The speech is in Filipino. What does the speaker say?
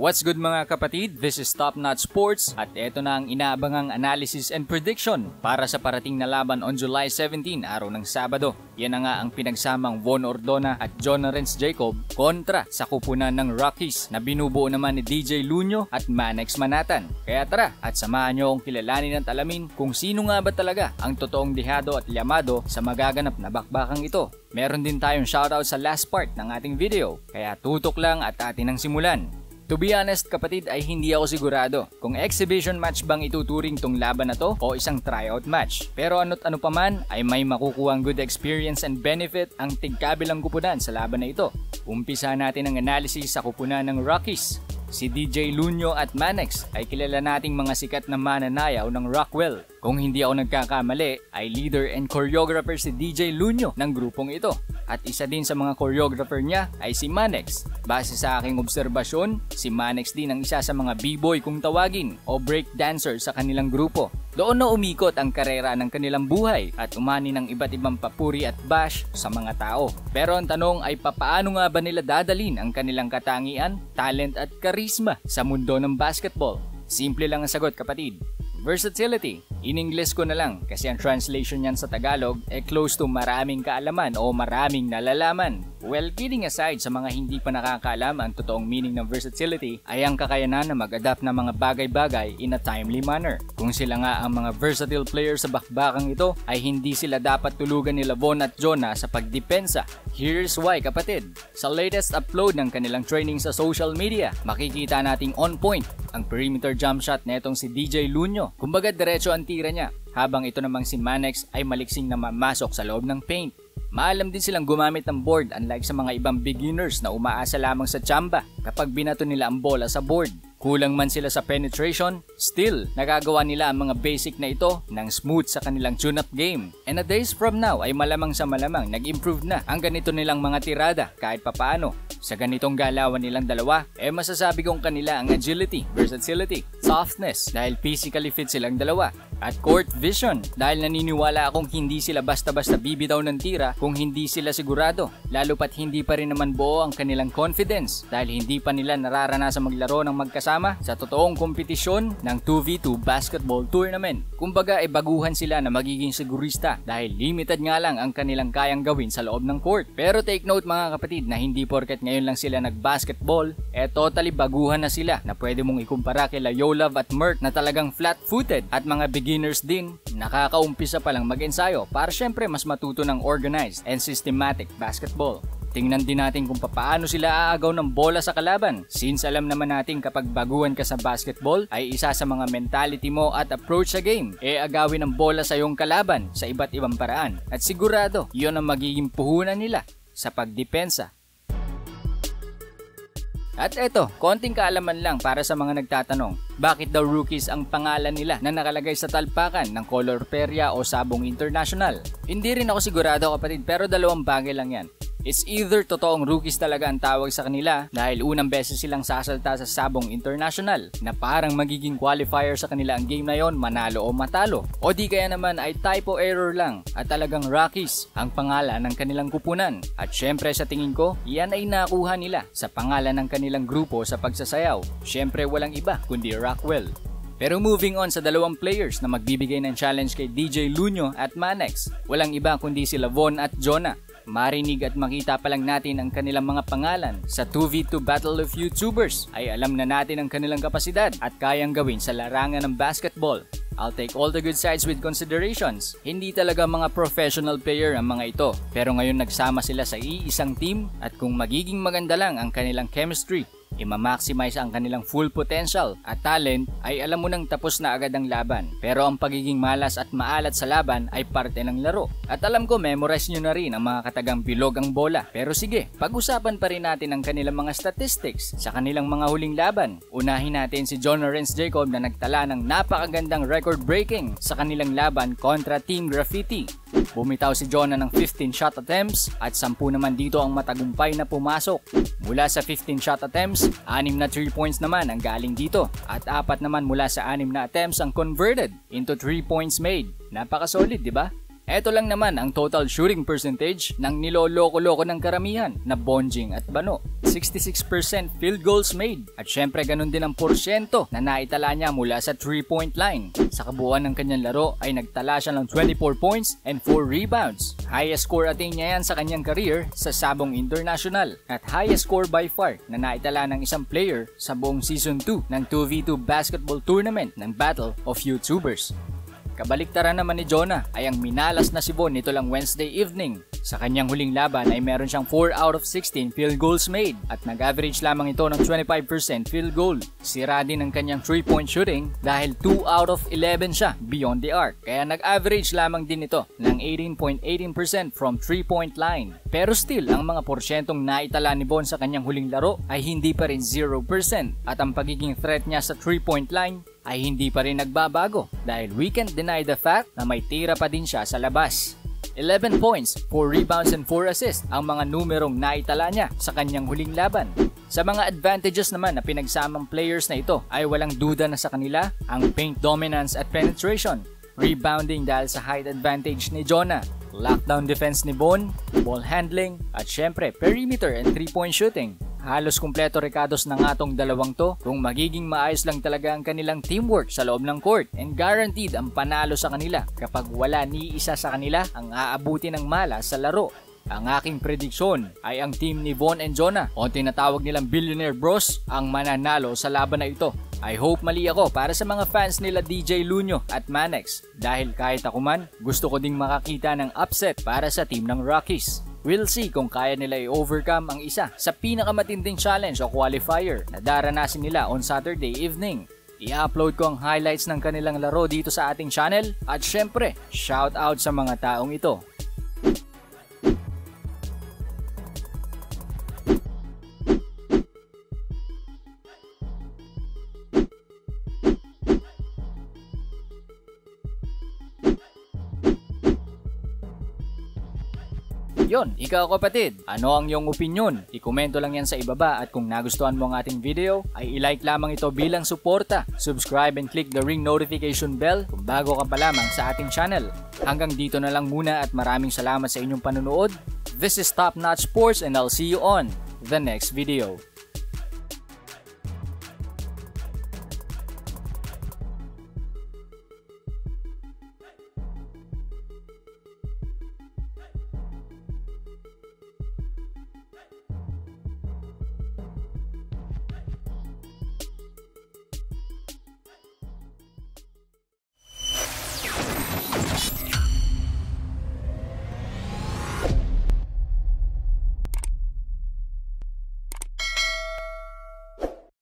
What's good mga kapatid? This is Top Notch Sports at ito na ang inaabangang analysis and prediction para sa parating na laban on July 17, araw ng Sabado. Yan na nga ang pinagsamang Von Ordona at John Lawrence Jacob kontra sa kupunan ng Rockies na binubuo naman ni DJ Luño at Manex Manatan. Kaya tara at samahan nyo akong kilalanin at alamin kung sino nga ba talaga ang totoong dihado at llamado sa magaganap na bakbakang ito. Meron din tayong shoutout sa last part ng ating video, kaya tutok lang at atin ang simulan. To be honest kapatid ay hindi ako sigurado kung exhibition match bang ituturing tong laban na to o isang tryout match. Pero ano't ano pa man ay may makukuhang good experience and benefit ang tigkabilang kupunan sa laban na ito. Umpisa natin ang analysis sa kupunan ng Rockies. Si DJ Luño at Manex ay kilala nating mga sikat na mananayaw ng Rockwell. Kung hindi ako nagkakamali ay leader and choreographer si DJ Luño ng grupong ito. At isa din sa mga choreographer niya ay si Manex. Base sa aking obserbasyon, si Manex din ang isa sa mga b-boy kung tawagin o break dancer sa kanilang grupo. Doon na umikot ang karera ng kanilang buhay at umani ng iba't ibang papuri at bash sa mga tao. Pero ang tanong ay papaano nga ba nila dadalin ang kanilang katangian, talent at karisma sa mundo ng basketball? Simple lang ang sagot kapatid. Versatility. In English ko na lang kasi ang translation niyan sa Tagalog ay close to maraming kaalaman o maraming nalalaman. Well, kidding aside sa mga hindi pa nakakaalam, ang totoong meaning ng versatility ay ang kakayanan na mag-adapt ng mga bagay-bagay in a timely manner. Kung sila nga ang mga versatile players sa bakbakang ito, ay hindi sila dapat tulugan nila Von at Jonah sa pagdepensa. Here's why kapatid. Sa latest upload ng kanilang training sa social media, makikita nating on point ang perimeter jump shot na itong si DJ Luño. Kumbaga diretso ang tira niya, habang ito namang si Manex ay maliksing na mamasok sa loob ng paint. Maalam din silang gumamit ng board unlike sa mga ibang beginners na umaasa lamang sa tsamba kapag binato nila ang bola sa board. Kulang man sila sa penetration, still nagagawa nila ang mga basic na ito ng smooth sa kanilang tune-up game. And a days from now ay malamang sa malamang nag-improve na ang ganito nilang mga tirada kahit papaano. Sa ganitong galawan nilang dalawa, masasabi kong kanila ang agility, versatility, softness dahil physically fit silang dalawa. At court vision dahil naniniwala akong hindi sila basta-basta bibitaw ng tira kung hindi sila sigurado. Lalo pat hindi pa rin naman buo ang kanilang confidence dahil hindi pa nila nararanasan maglaro ng magkasama sa totoong kompetisyon ng 2v2 basketball tournament. Kumbaga ay baguhan sila na magiging sigurista dahil limited nga lang ang kanilang kayang gawin sa loob ng court. Pero take note mga kapatid na hindi porket ngayon lang sila nag-basketball, totally baguhan na sila na pwede mong ikumpara kila Yolov at Merk na talagang flat-footed at mga beginners din, nakakaumpisa pa lang mag-ensayo para syempre mas matuto ng organized and systematic basketball. Tingnan din natin kung paano sila aagaw ng bola sa kalaban. Since alam naman natin kapag baguhan ka sa basketball ay isa sa mga mentality mo at approach sa game, agawin ang bola sa iyong kalaban sa iba't ibang paraan. At sigurado, iyon ang magiging puhunan nila sa pagdepensa. At eto, konting kaalaman lang para sa mga nagtatanong, bakit daw Rookies ang pangalan nila na nakalagay sa talpakan ng Color Peria o Sabong International? Hindi rin ako sigurado kapatid pero dalawang bagay lang yan. It's either totoong Rookies talaga ang tawag sa kanila dahil unang beses silang sasalta sa Sabong International na parang magiging qualifier sa kanila ang game na yon, manalo o matalo. O di kaya naman ay typo error lang at talagang Rockies ang pangalan ng kanilang kupunan. At syempre sa tingin ko, yan ay nakuha nila sa pangalan ng kanilang grupo sa pagsasayaw. Syempre walang iba kundi Rockwell. Pero moving on sa dalawang players na magbibigay ng challenge kay DJ Luño at Manex, walang iba kundi sila Von at Jonah. Marinig at makita pa lang natin ang kanilang mga pangalan sa 2v2 Battle of YouTubers ay alam na natin ang kanilang kapasidad at kayang gawin sa larangan ng basketball. I'll take all the good sides with considerations. Hindi talaga mga professional player ang mga ito, pero ngayon nagsama sila sa iisang team at kung magiging maganda lang ang kanilang chemistry, i-maximize ang kanilang full potential at talent ay alam mo nang tapos na agad ang laban. Pero ang pagiging malas at maalat sa laban ay parte ng laro. At alam ko memorize nyo na rin ang mga katagang bilog ang bola. Pero sige, pag-usapan pa rin natin ang kanilang mga statistics sa kanilang mga huling laban. Unahin natin si John Lawrence Jacob na nagtala ng napakagandang record-breaking sa kanilang laban kontra Team Graffiti. Bumitaw si Jonah ng 15 shot attempts at 10 naman dito ang matagumpay na pumasok. Mula sa 15 shot attempts, 6 na 3 points naman ang galing dito at 4 naman mula sa 6 na attempts ang converted into 3 points made. Napaka-solid, di ba? Eto lang naman ang total shooting percentage ng niloloko-loko ng karamihan na Bonjing at Bano. 66% field goals made at syempre ganun din ang porsyento na naitala niya mula sa 3-point line. Sa kabuuan ng kanyang laro ay nagtala siya ng 24 points and 4 rebounds. Highest score ating niya yan sa kanyang career sa Sabong International at highest score by far na naitala ng isang player sa buong Season 2 ng 2v2 basketball tournament ng Battle of YouTubers. Kabaliktaran naman ni Jonah ay ang minalas na si Von nito lang Wednesday evening. Sa kanyang huling laban ay meron siyang 4 out of 16 field goals made at nag-average lamang ito ng 25% field goal. Sira din ang kanyang 3-point shooting dahil 2 out of 11 siya beyond the arc. Kaya nag-average lamang din ito ng 18.18% from 3-point line. Pero still, ang mga porsyentong naitala ni Von sa kanyang huling laro ay hindi pa rin 0% at ang pagiging threat niya sa 3-point line ay hindi pa rin nagbabago dahil we can't deny the fact na may tira pa din siya sa labas. 11 points, 4 rebounds and 4 assists ang mga numerong naitala niya sa kanyang huling laban. Sa mga advantages naman na pinagsamang players na ito ay walang duda na sa kanila ang paint dominance at penetration, rebounding dahil sa height advantage ni Jonah, lockdown defense ni Von, ball handling at syempre perimeter and 3-point shooting. Halos kumpleto rekados na nga tong dalawang to kung magiging maayos lang talaga ang kanilang teamwork sa loob ng court and guaranteed ang panalo sa kanila kapag wala ni isa sa kanila ang aabuti ng malas sa laro. Ang aking prediksyon ay ang team ni Von and Jonah o tinatawag nilang Billionaire Bros ang mananalo sa laban na ito. I hope mali ako para sa mga fans nila DJ Lunyo at Manex dahil kahit ako man gusto ko ding makakita ng upset para sa team ng Rockies. We'll see kung kaya nila i-overcome ang isa sa pinakamatinding challenge o qualifier na daranasin nila on Saturday evening. I-upload ko ang highlights ng kanilang laro dito sa ating channel at syempre, shout out sa mga taong ito. Yon, ikaw kapatid, ano ang iyong opinyon? I-komento lang yan sa ibaba at kung nagustuhan mo ang ating video, ay i-like lamang ito bilang suporta. Subscribe and click the ring notification bell kung bago ka pa lamang sa ating channel. Hanggang dito na lang muna at maraming salamat sa inyong panunood. This is Top Notch Sports and I'll see you on the next video.